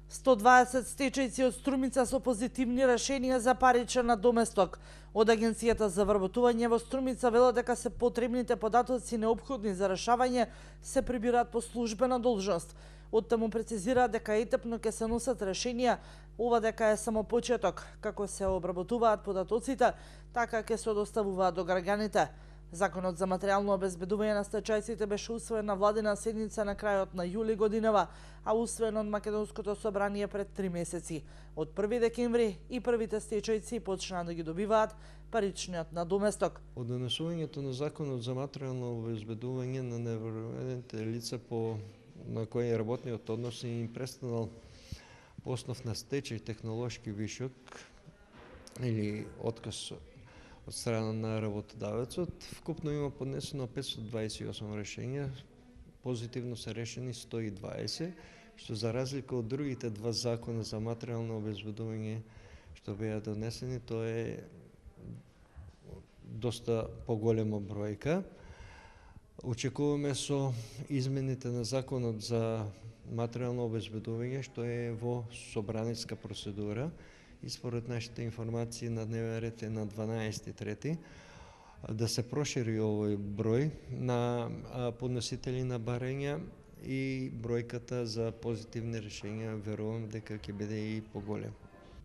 120 стечајци од Струмица со позитивни решенија за паричен надоместок. Од Агенцијата за вработување во Струмица велат дека се потребните податоци неопходни за решавање се прибираат по службена должност. Оттаму прецизираат дека етапно ќе се носат решенија, ова дека е само почеток, како се обработуваат податоците, така ќе се доставуваат до граѓаните. Законот за материјално обезбедување на стечајците беше усвоен на владина седница на крајот на јули годинава, а усвоен од Македонското собрание пред 3 месеци. Од 1 декември и првите стечајци почнаа да ги добиваат паричниот надоместок. Од донесувањето на Законот за материјално обезбедување на невроведените лица на кои работниот однос им престанал по основ на стечај, технолошки вишок или отказ од страна на работодавецот, вкупно има поднесено 528 решенја, позитивно се решени 120, што за разлика од другите два закона за материјално обезбедување што беа донесени, тоа е доста поголема бројка. Очекуваме со измените на Законот за материјално обезбедување, што е во собраниска процедура, и според нашите информации на дневен ред е на 12.3, да се прошири овој број на подносители на барања и бројката за позитивни решенја верувам дека ќе биде и поголем.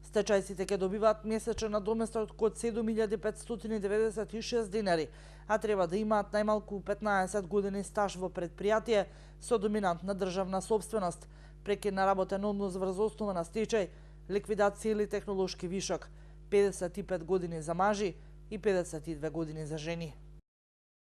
Стечајците ќе добиваат месечен надоместок од 7.596 денари, а треба да имаат најмалку 15 години стаж во предпријатие со доминантна државна сопственост, прекин на работен однос врз основа на стечај, ликвидација или технолошки вишок, 55 години за мажи и 52 години за жени.